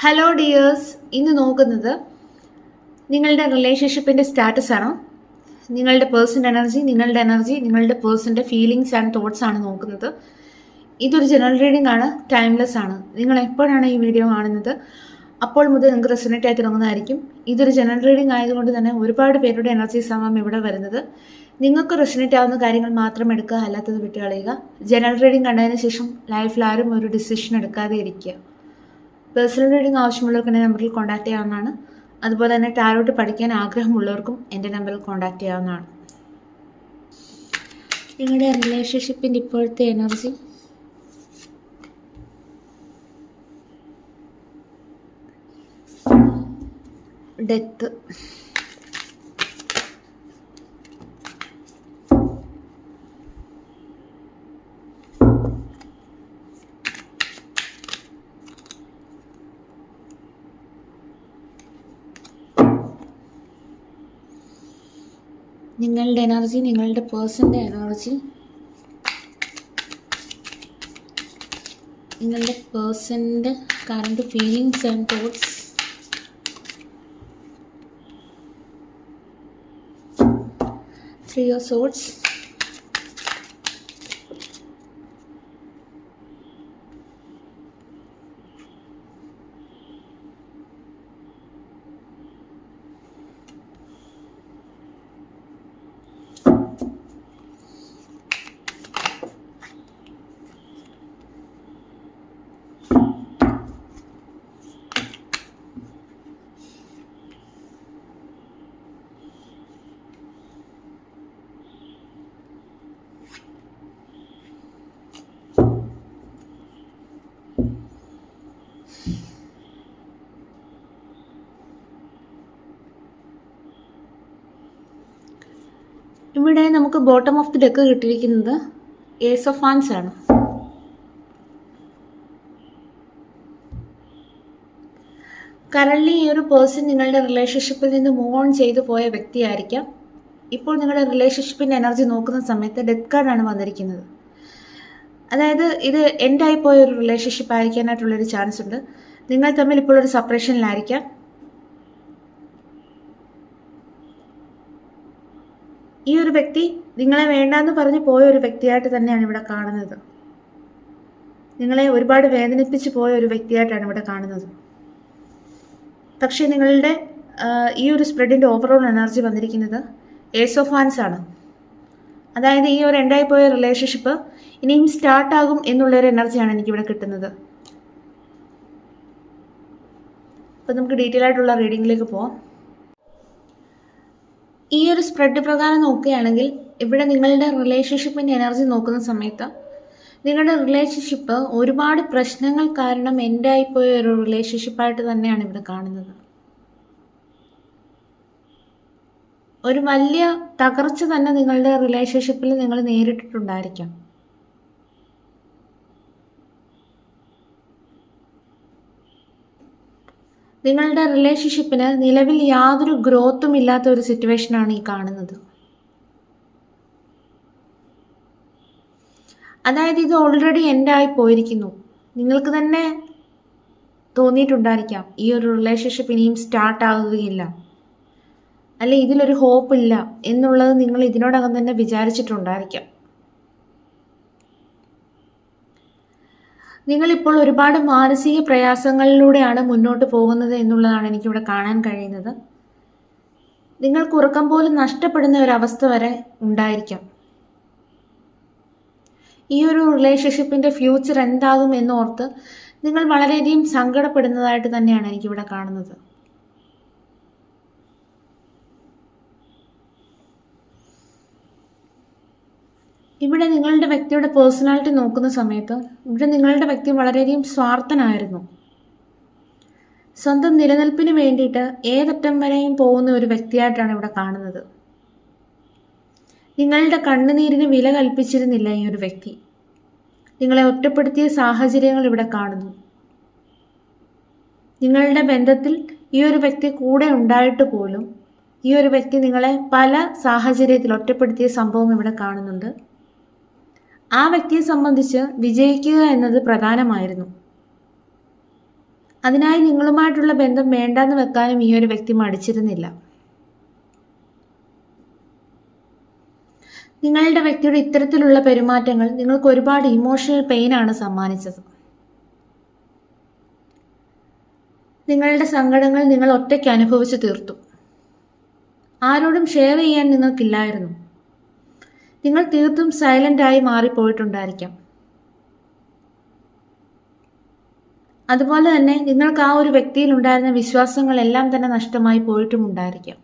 Hello dears, ഇന്ന് നോക്കുന്നത് നിങ്ങളുടെ റിലേഷൻഷിപ്പിൻ്റെ സ്റ്റാറ്റസ് ആണ്. നിങ്ങളുടെ പേഴ്സൻ്റെ എനർജി, നിങ്ങളുടെ പേഴ്സൻ്റെ ഫീലിങ്സ് ആൻഡ് തോട്ട്സ് ആണ് നോക്കുന്നത്. ഇതൊരു ജനറൽ റീഡിംഗ് ആണ്, ടൈംലെസ് ആണ്. നിങ്ങൾ എപ്പോഴാണ് ഈ വീഡിയോ കാണുന്നത് അപ്പോൾ മുതൽ നിങ്ങൾക്ക് റെസൊനേറ്റ് ആയി തുടങ്ങുന്നതായിരിക്കും. ഇതൊരു ജനറൽ റീഡിംഗ് ആയതുകൊണ്ട് തന്നെ ഒരുപാട് പേരുടെ എനർജീസ് ആവാം ഇവിടെ വരുന്നത്. നിങ്ങൾക്ക് റെസൊനേറ്റ് ആവുന്ന കാര്യങ്ങൾ മാത്രം എടുക്കുക, അല്ലാത്തത് വിട്ടുകളയുക. ജനറൽ റീഡിംഗ് കണ്ടതിന് ശേഷം ലൈഫിൽ ആരും ഒരു ഡിസിഷൻ എടുക്കാതെ ഇരിക്കുക. പേഴ്സണൽ റീഡിംഗ് ആവശ്യമുള്ളവർക്ക് എൻ്റെ നമ്പറിൽ കോൺടാക്ട് ചെയ്യാവുന്നതാണ്. അതുപോലെ തന്നെ ടാരോട്ട് പഠിക്കാൻ ആഗ്രഹമുള്ളവർക്കും എൻ്റെ നമ്പറിൽ കോൺടാക്ട് ചെയ്യാവുന്നതാണ്. നിങ്ങളുടെ റിലേഷൻഷിപ്പിൻ്റെ ഇപ്പോഴത്തെ എനർജി, ഡെത്ത്, നിങ്ങളുടെ എനർജി, നിങ്ങളുടെ പേഴ്സൻ്റെ എനർജി, നിങ്ങളുടെ പേഴ്സൻ്റെ current feelings and thoughts, three of swords, ഇവിടെ നമുക്ക് ബോട്ടം ഓഫ് ദി ഡെക്ക് കിട്ടിയിരിക്കുന്നത് ഏസ് ഓഫ് വാൻസ് ആണ്. കറൻറ്റ്ലി ഈ ഒരു പേഴ്സൺ നിങ്ങളുടെ റിലേഷൻഷിപ്പിൽ നിന്ന് മൂവ് ഓൺ ചെയ്തു പോയ വ്യക്തിയായിരിക്കാം. ഇപ്പോൾ നിങ്ങളുടെ റിലേഷൻഷിപ്പിൻ്റെ എനർജി നോക്കുന്ന സമയത്ത് ഡെത്ത് കാർഡാണ് വന്നിരിക്കുന്നത്. അതായത് ഇത് എൻഡായി പോയ ഒരു റിലേഷൻഷിപ്പ് ആയിരിക്കാനായിട്ടുള്ളൊരു ചാൻസ് ഉണ്ട്. നിങ്ങൾ തമ്മിൽ ഇപ്പോൾ ഒരു സെപ്പറേഷനിലായിരിക്കാം. ഈ ഒരു വ്യക്തി നിങ്ങളെ വേണ്ടാന്ന് പറഞ്ഞ് പോയ ഒരു വ്യക്തിയായിട്ട് തന്നെയാണ് ഇവിടെ കാണുന്നത്. നിങ്ങളെ ഒരുപാട് വേദനിപ്പിച്ച് പോയ ഒരു വ്യക്തിയായിട്ടാണ് ഇവിടെ കാണുന്നത്. പക്ഷേ നിങ്ങളുടെ ഈ ഒരു സ്പ്രെഡിൻ്റെ ഓവറോൾ എനർജി വന്നിരിക്കുന്നത് ഏസ് ഓഫ് വാൻസ് ആണ്. അതായത് ഈ ഒരു എൻഡായി പോയ റിലേഷൻഷിപ്പ് ഇനിയും സ്റ്റാർട്ടാകും എന്നുള്ളൊരു എനർജിയാണ് എനിക്കിവിടെ കിട്ടുന്നത്. അപ്പം നമുക്ക് ഡീറ്റെയിൽ ആയിട്ടുള്ള റീഡിങ്ങിലേക്ക് പോവാം. ഈ ഒരു സ്പ്രെഡ് പ്രകാരം നോക്കുകയാണെങ്കിൽ ഇവിടെ നിങ്ങളുടെ റിലേഷൻഷിപ്പിൻ്റെ എനർജി നോക്കുന്ന സമയത്ത് നിങ്ങളുടെ റിലേഷൻഷിപ്പ് ഒരുപാട് പ്രശ്നങ്ങൾ കാരണം എൻഡായിപ്പോയ ഒരു റിലേഷൻഷിപ്പായിട്ട് തന്നെയാണ് ഇവിടെ കാണുന്നത്. ഒരു വലിയ തകർച്ച തന്നെ നിങ്ങളുടെ റിലേഷൻഷിപ്പിൽ നിങ്ങൾ നേരിട്ടിട്ടുണ്ടായിരിക്കാം. നിങ്ങളുടെ റിലേഷൻഷിപ്പിന് നിലവിൽ യാതൊരു ഗ്രോത്തും ഇല്ലാത്ത ഒരു സിറ്റുവേഷനാണ് ഈ കാണുന്നത്. അതായത് ഇത് ഓൾറെഡി എൻഡായി പോയിരിക്കുന്നു. നിങ്ങൾക്ക് തന്നെ തോന്നിയിട്ടുണ്ടായിരിക്കാം ഈ ഒരു റിലേഷൻഷിപ്പ് ഇനിയും സ്റ്റാർട്ട് ആകുകയില്ല, അല്ലെ ഇതിലൊരു ഹോപ്പ് ഇല്ല എന്നുള്ളത് നിങ്ങൾ ഇതിനോടകം തന്നെ വിചാരിച്ചിട്ടുണ്ടായിരിക്കാം. നിങ്ങളിപ്പോൾ ഒരുപാട് മാനസിക പ്രയാസങ്ങളിലൂടെയാണ് മുന്നോട്ട് പോകുന്നത് എന്നുള്ളതാണ് എനിക്കിവിടെ കാണാൻ കഴിയുന്നത്. നിങ്ങൾക്ക് ഉറക്കം പോലും നഷ്ടപ്പെടുന്ന ഒരവസ്ഥ വരെ ഉണ്ടായിരിക്കാം. ഈ ഒരു റിലേഷൻഷിപ്പിൻ്റെ ഫ്യൂച്ചർ എന്താകും എന്നോർത്ത് നിങ്ങൾ വളരെയധികം സങ്കടപ്പെടുന്നതായിട്ട് തന്നെയാണ് എനിക്കിവിടെ കാണുന്നത്. ഇവിടെ നിങ്ങളുടെ വ്യക്തിയുടെ പേഴ്സണാലിറ്റി നോക്കുന്ന സമയത്ത് ഇവിടെ നിങ്ങളുടെ വ്യക്തി വളരെയധികം സ്വാർത്ഥനായിരുന്നു. സ്വന്തം നിലനിൽപ്പിന് വേണ്ടിയിട്ട് ഏതറ്റം വരെയും പോകുന്ന ഒരു വ്യക്തിയായിട്ടാണ് ഇവിടെ കാണുന്നത്. നിങ്ങളുടെ കണ്ണുനീരിന് വില കൽപ്പിച്ചിരുന്നില്ല ഈ ഒരു വ്യക്തി. നിങ്ങളെ ഒറ്റപ്പെടുത്തിയ സാഹചര്യങ്ങൾ ഇവിടെ കാണുന്നു. നിങ്ങളുടെ ബന്ധത്തിൽ ഈ ഒരു വ്യക്തി കൂടെ ഉണ്ടായിട്ട് പോലും ഈ ഒരു വ്യക്തി നിങ്ങളെ പല സാഹചര്യത്തിൽ ഒറ്റപ്പെടുത്തിയ സംഭവം ഇവിടെ കാണുന്നുണ്ട്. ആ വ്യക്തിയെ സംബന്ധിച്ച് വിജയിക്കുക എന്നത് പ്രധാനമായിരുന്നു. അതിനായി നിങ്ങളുമായിട്ടുള്ള ബന്ധം വേണ്ടാന്ന് വെക്കാനും ഈ ഒരു വ്യക്തി മടിച്ചിരുന്നില്ല. നിങ്ങളുടെ വ്യക്തിയുടെ ഇത്തരത്തിലുള്ള പെരുമാറ്റങ്ങൾ നിങ്ങൾക്ക് ഒരുപാട് ഇമോഷണൽ പെയിനാണ് സമ്മാനിച്ചത്. നിങ്ങളുടെ സങ്കടങ്ങൾ നിങ്ങൾ ഒറ്റയ്ക്ക് അനുഭവിച്ചു തീർത്തു. ആരോടും ഷെയർ ചെയ്യാൻ നിങ്ങൾക്കില്ലായിരുന്നു. നിങ്ങൾ തീർത്തും സൈലൻ്റായി മാറിപ്പോയിട്ടുണ്ടായിരിക്കാം. അതുപോലെ തന്നെ നിങ്ങൾക്ക് ആ ഒരു വ്യക്തിയിൽ ഉണ്ടായിരുന്ന വിശ്വാസങ്ങളെല്ലാം തന്നെ നഷ്ടമായി പോയിട്ടും ഉണ്ടായിരിക്കാം.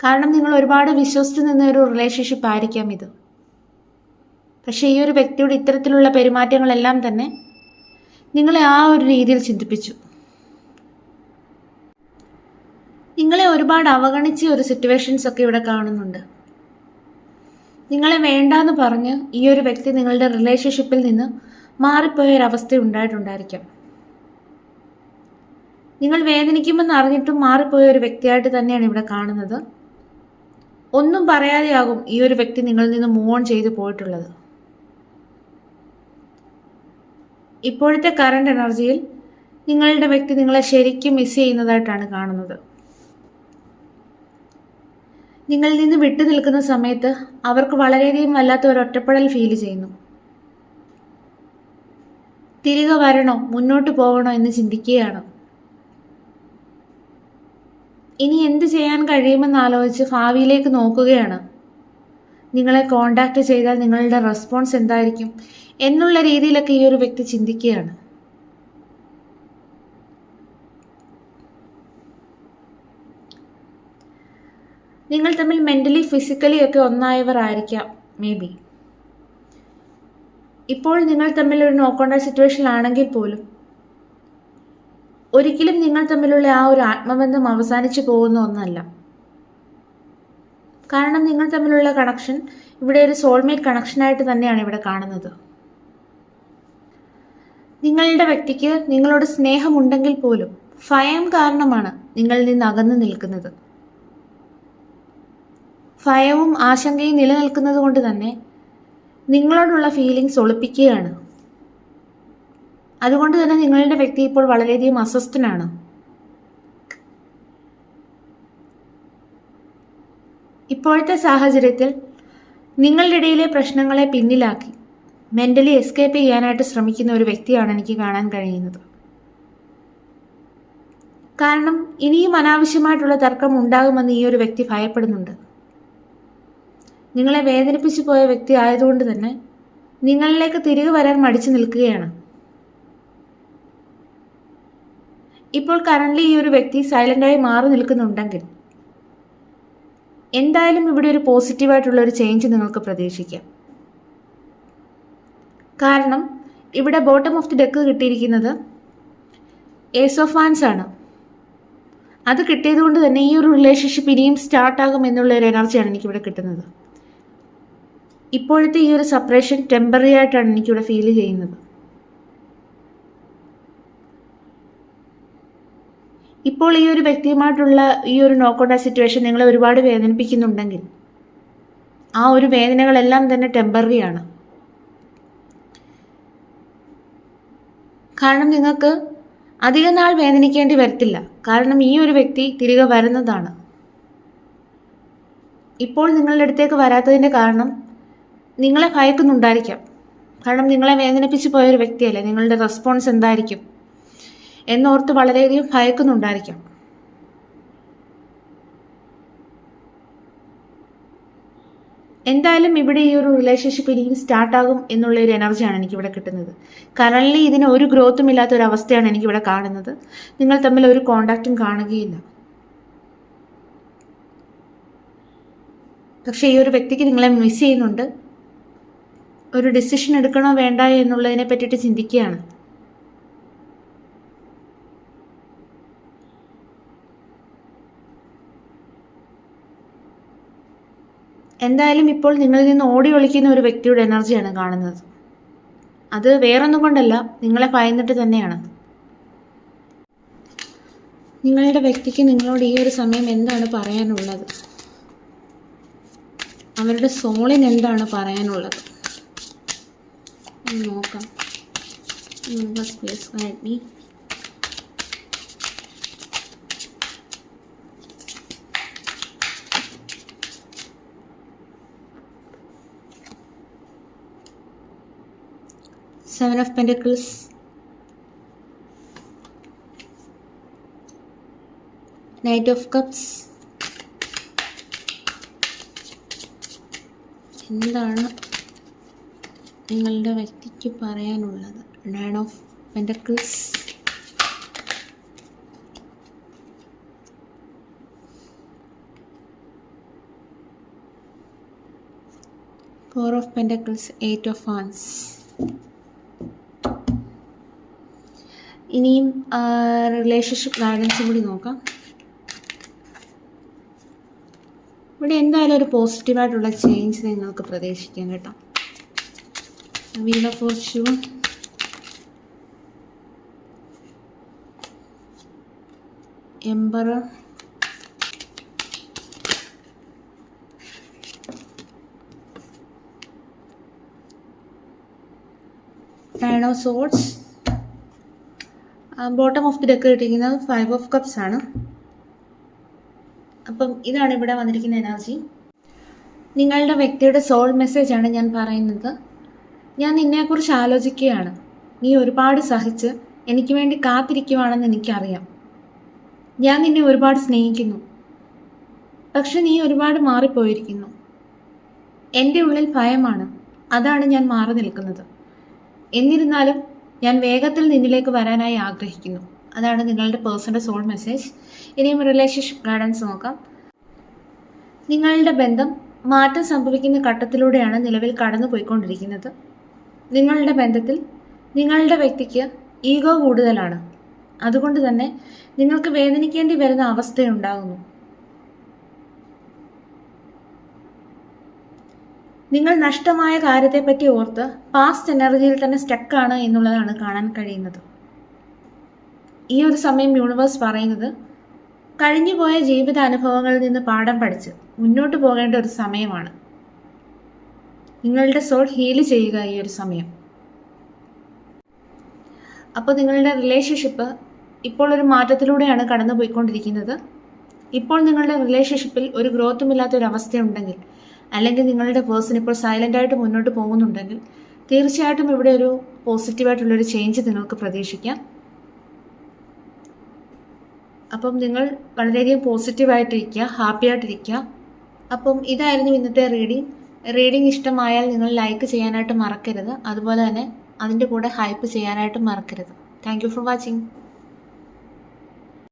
കാരണം നിങ്ങൾ ഒരുപാട് വിശ്വസിച്ച് നിന്ന ഒരു റിലേഷൻഷിപ്പ് ആയിരിക്കാം ഇത്. പക്ഷേ ഈ ഒരു വ്യക്തിയുടെ ഇത്തരത്തിലുള്ള പെരുമാറ്റങ്ങളെല്ലാം തന്നെ നിങ്ങളെ ആ ഒരു രീതിയിൽ ചിന്തിപ്പിച്ചു. നിങ്ങളെ ഒരുപാട് അവഗണിച്ച ഒരു സിറ്റുവേഷൻസ് ഒക്കെ ഇവിടെ കാണുന്നുണ്ട്. നിങ്ങളെ വേണ്ടാന്ന് പറഞ്ഞ് ഈ ഒരു വ്യക്തി നിങ്ങളുടെ റിലേഷൻഷിപ്പിൽ നിന്ന് മാറിപ്പോയ ഒരവസ്ഥ ഉണ്ടായിട്ടുണ്ടായിരിക്കാം. നിങ്ങൾ വേദനിക്കുമെന്ന് അറിഞ്ഞിട്ടും മാറിപ്പോയ ഒരു വ്യക്തിയായിട്ട് തന്നെയാണ് ഇവിടെ കാണുന്നത്. ഒന്നും പറയാതെയാകും ഈ ഒരു വ്യക്തി നിങ്ങളിൽ നിന്ന് മൂവ് ഓൺ ചെയ്തു പോയിട്ടുള്ളത്. ഇപ്പോഴത്തെ കറണ്ട് എനർജിയിൽ നിങ്ങളുടെ വ്യക്തി നിങ്ങളെ ശരിക്കും മിസ് ചെയ്യുന്നതായിട്ടാണ് കാണുന്നത്. നിങ്ങളിൽ നിന്ന് വിട്ടു നിൽക്കുന്ന സമയത്ത് അവർക്ക് വളരെയധികം വല്ലാത്ത ഒരു ഒറ്റപ്പെടൽ ഫീൽ ചെയ്യുന്നു. തിരികെ വരണോ, മുന്നോട്ട് പോകണോ എന്ന് ചിന്തിക്കുകയാണ്. ഇനി എന്ത് ചെയ്യാൻ കഴിയുമെന്ന് ആലോചിച്ച് ഭാവിയിലേക്ക് നോക്കുകയാണ്. നിങ്ങളെ കോണ്ടാക്ട് ചെയ്താൽ നിങ്ങളുടെ റെസ്പോൺസ് എന്തായിരിക്കും എന്നുള്ള രീതിയിലൊക്കെ ഈ ഒരു വ്യക്തി ചിന്തിക്കുകയാണ്. നിങ്ങൾ തമ്മിൽ മെൻ്റലി ഫിസിക്കലി ഒക്കെ ഒന്നായവർ ആയിരിക്കാം മേ ബി. ഇപ്പോൾ നിങ്ങൾ തമ്മിൽ ഒരു നോ കോണ്ടാക്ട് സിറ്റുവേഷൻ ആണെങ്കിൽ പോലും ഒരിക്കലും നിങ്ങൾ തമ്മിലുള്ള ആ ഒരു ആത്മബന്ധം അവസാനിച്ചു പോകുന്ന ഒന്നല്ല. കാരണം നിങ്ങൾ തമ്മിലുള്ള കണക്ഷൻ ഇവിടെ ഒരു സോൾമേറ്റ് കണക്ഷനായിട്ട് തന്നെയാണ് ഇവിടെ കാണുന്നത്. നിങ്ങളുടെ വ്യക്തിക്ക് നിങ്ങളോട് സ്നേഹമുണ്ടെങ്കിൽ പോലും ഭയം കാരണമാണ് നിങ്ങളിൽ നിന്ന് അകന്നു നിൽക്കുന്നത്. ഭയവും ആശങ്കയും നിലനിൽക്കുന്നത് കൊണ്ട് തന്നെ നിങ്ങളോടുള്ള ഫീലിങ്സ് ഒളിപ്പിക്കുകയാണ്. അതുകൊണ്ട് തന്നെ നിങ്ങളുടെ വ്യക്തി ഇപ്പോൾ വളരെയധികം അസ്വസ്ഥനാണ്. ഇപ്പോഴത്തെ സാഹചര്യത്തിൽ നിങ്ങളുടെ ഇടയിലെ പ്രശ്നങ്ങളെ പിന്നിലാക്കി മെൻ്റലി എസ്കേപ്പ് ചെയ്യാനായിട്ട് ശ്രമിക്കുന്ന ഒരു വ്യക്തിയാണ് എനിക്ക് കാണാൻ കഴിയുന്നത്. കാരണം ഇനിയും അനാവശ്യമായിട്ടുള്ള തർക്കം ഉണ്ടാകുമെന്ന് ഈ ഒരു വ്യക്തി ഭയപ്പെടുന്നുണ്ട്. നിങ്ങളെ വേദനിപ്പിച്ചു പോയ വ്യക്തി ആയതുകൊണ്ട് തന്നെ നിങ്ങളിലേക്ക് തിരികെ വരാൻ മടിച്ചു നിൽക്കുകയാണ്. ഇപ്പോൾ കറൻ്റ്ലി ഈ ഒരു വ്യക്തി സൈലൻ്റായി മാറി നിൽക്കുന്നുണ്ടെങ്കിൽ എന്തായാലും ഇവിടെ ഒരു പോസിറ്റീവായിട്ടുള്ള ഒരു ചേഞ്ച് നിങ്ങൾക്ക് പ്രതീക്ഷിക്കാം. കാരണം ഇവിടെ ബോട്ടം ഓഫ് ദി ഡെക്ക് കിട്ടിയിരിക്കുന്നത് ഏസ് ഓഫ് വാൻസ് ആണ്. അത് കിട്ടിയത് കൊണ്ട് തന്നെ ഈ ഒരു റിലേഷൻഷിപ്പ് ഇനിയും സ്റ്റാർട്ടാകും എന്നുള്ള ഒരു എനർജിയാണ് എനിക്കിവിടെ കിട്ടുന്നത്. ഇപ്പോഴത്തെ ഈ ഒരു സെപ്പറേഷൻ ടെമ്പററി ആയിട്ടാണ് എനിക്കിവിടെ ഫീൽ ചെയ്യുന്നത്. ഇപ്പോൾ ഈ ഒരു വ്യക്തിയുമായിട്ടുള്ള ഈ ഒരു നോ കോണ്ടാക്ട് സിറ്റുവേഷൻ നിങ്ങളെ ഒരുപാട് വേദനിപ്പിക്കുന്നുണ്ടെങ്കിൽ ആ ഒരു വേദനകളെല്ലാം തന്നെ ടെമ്പററി ആണ്. കാരണം നിങ്ങൾക്ക് അധിക നാൾ വേദനിക്കേണ്ടി വരത്തില്ല. കാരണം ഈ ഒരു വ്യക്തി തിരികെ വരുന്നതാണ്. ഇപ്പോൾ നിങ്ങളുടെ അടുത്തേക്ക് വരാത്തതിൻ്റെ കാരണം നിങ്ങളെ ഭയക്കുന്നുണ്ടായിരിക്കാം. കാരണം നിങ്ങളെ വേദനിപ്പിച്ച് പോയൊരു വ്യക്തിയല്ലേ, നിങ്ങളുടെ റെസ്പോൺസ് എന്തായിരിക്കും എന്നോർത്ത് വളരെയധികം ഭയക്കുന്നുണ്ടായിരിക്കാം. എന്തായാലും ഇവിടെ ഈ ഒരു റിലേഷൻഷിപ്പ് ഇനിയും സ്റ്റാർട്ടാകും എന്നുള്ളൊരു എനർജിയാണ് എനിക്കിവിടെ കിട്ടുന്നത്. കറൻലി ഇതിന് ഒരു ഗ്രോത്തും ഇല്ലാത്തൊരവസ്ഥയാണ് എനിക്കിവിടെ കാണുന്നത്. നിങ്ങൾ തമ്മിൽ ഒരു കോണ്ടാക്റ്റും കാണുകയില്ല. പക്ഷേ ഈ ഒരു വ്യക്തിക്ക് നിങ്ങളെ മിസ് ചെയ്യുന്നുണ്ട്. ഒരു ഡിസിഷൻ എടുക്കണോ വേണ്ട എന്നുള്ളതിനെ പറ്റിയിട്ട് ചിന്തിക്കുകയാണ്. എന്തായാലും ഇപ്പോൾ നിങ്ങളിൽ നിന്ന് ഓടി ഒളിക്കുന്ന ഒരു വ്യക്തിയുടെ എനർജിയാണ് കാണുന്നത്. അത് വേറൊന്നും കൊണ്ടല്ല, നിങ്ങളെ ഭയന്നിട്ട് തന്നെയാണ്. നിങ്ങളുടെ വ്യക്തിക്ക് നിങ്ങളോട് ഈ ഒരു സമയം എന്താണ് പറയാനുള്ളത്? അവരുടെ സോളിന് എന്താണ് പറയാനുള്ളത്? നോക്കാം. Universe please guide me. Seven of Pentacles, Knight of Cups. എന്താണ് നിങ്ങളുടെ വ്യക്തിക്ക് പറയാനുള്ളത്? Nine of Pentacles, Four of Pentacles, Eight of Wands. ഇനിയും റിലേഷൻഷിപ്പ് ഗൈഡൻസും കൂടി നോക്കാം. ഇവിടെ എന്തായാലും ഒരു പോസിറ്റീവായിട്ടുള്ള ചേഞ്ച് നിങ്ങൾക്ക് പ്രതീക്ഷിക്കാം കേട്ടോ. Wheel of Fortune, emperor, nine of swords. Bottom of the deck കിട്ടിയിരിക്കുന്നത് ഫൈവ് ഓഫ് കപ്സ് ആണ്. അപ്പം ഇതാണ് ഇവിടെ വന്നിരിക്കുന്ന എനർജി. നിങ്ങളുടെ വ്യക്തിയുടെ സോൾ മെസ്സേജാണ് ഞാൻ പറയുന്നത്. ഞാൻ നിന്നെക്കുറിച്ച് ആലോചിക്കുകയാണ്. നീ ഒരുപാട് സഹിച്ച് എനിക്ക് വേണ്ടി കാത്തിരിക്കുവാണെന്ന് എനിക്കറിയാം. ഞാൻ നിന്നെ ഒരുപാട് സ്നേഹിക്കുന്നു. പക്ഷെ നീ ഒരുപാട് മാറിപ്പോയിരിക്കുന്നു. എൻ്റെ ഉള്ളിൽ ഭയമാണ്. അതാണ് ഞാൻ മാറി നിൽക്കുന്നത്. എന്നിരുന്നാലും ഞാൻ വേഗത്തിൽ നിന്നിലേക്ക് വരാനായി ആഗ്രഹിക്കുന്നു. അതാണ് നിങ്ങളുടെ പേഴ്സൻ്റെ സോൾ മെസ്സേജ്. ഇനിയും റിലേഷൻഷിപ്പ് ഗൈഡൻസ് നോക്കാം. നിങ്ങളുടെ ബന്ധം മാറ്റം സംഭവിക്കുന്ന ഘട്ടത്തിലൂടെയാണ് നിലവിൽ കടന്നു പോയിക്കൊണ്ടിരിക്കുന്നത്. നിങ്ങളുടെ ബന്ധത്തിൽ നിങ്ങളുടെ വ്യക്തിക്ക് ഈഗോ കൂടുതലാണ്. അതുകൊണ്ട് തന്നെ നിങ്ങൾക്ക് വേദനിക്കേണ്ടി വരുന്ന അവസ്ഥയുണ്ടാകുന്നു. നിങ്ങൾ നഷ്ടമായ കാര്യത്തെപ്പറ്റി ഓർത്ത് പാസ്റ്റ് എനർജിയിൽ തന്നെ സ്റ്റക്കാണ് എന്നുള്ളതാണ് കാണാൻ കഴിയുന്നത്. ഈ ഒരു സമയം യൂണിവേഴ്സ് പറയുന്നത് കഴിഞ്ഞുപോയ ജീവിത അനുഭവങ്ങളിൽ നിന്ന് പാഠം പഠിച്ച് മുന്നോട്ട് പോകേണ്ട ഒരു സമയമാണ്. നിങ്ങളുടെ സോൾ ഹീൽ ചെയ്യുക ഈ ഒരു സമയം. അപ്പോൾ നിങ്ങളുടെ റിലേഷൻഷിപ്പ് ഇപ്പോൾ ഒരു മാറ്റത്തിലൂടെയാണ് കടന്നു പോയിക്കൊണ്ടിരിക്കുന്നത്. ഇപ്പോൾ നിങ്ങളുടെ റിലേഷൻഷിപ്പിൽ ഒരു ഗ്രോത്തും ഇല്ലാത്തൊരവസ്ഥയുണ്ടെങ്കിൽ, അല്ലെങ്കിൽ നിങ്ങളുടെ പേഴ്സൺ ഇപ്പോൾ സൈലൻ്റായിട്ട് മുന്നോട്ട് പോകുന്നുണ്ടെങ്കിൽ, തീർച്ചയായിട്ടും ഇവിടെ ഒരു പോസിറ്റീവായിട്ടുള്ളൊരു ചേഞ്ച് നിങ്ങൾക്ക് പ്രതീക്ഷിക്കാം. അപ്പം നിങ്ങൾ വളരെയധികം പോസിറ്റീവായിട്ടിരിക്കുക, ഹാപ്പി ആയിട്ടിരിക്കുക. അപ്പം ഇതായിരുന്നു ഇന്നത്തെ റീഡിംഗ് ഇഷ്ടമായാൽ നിങ്ങൾ ലൈക്ക് ചെയ്യാനായിട്ട് മറക്കരുത്. അതുപോലെ തന്നെ അതിൻ്റെ കൂടെ ഹൈപ്പ് ചെയ്യാനായിട്ട് മറക്കരുത്. Thank you for watching.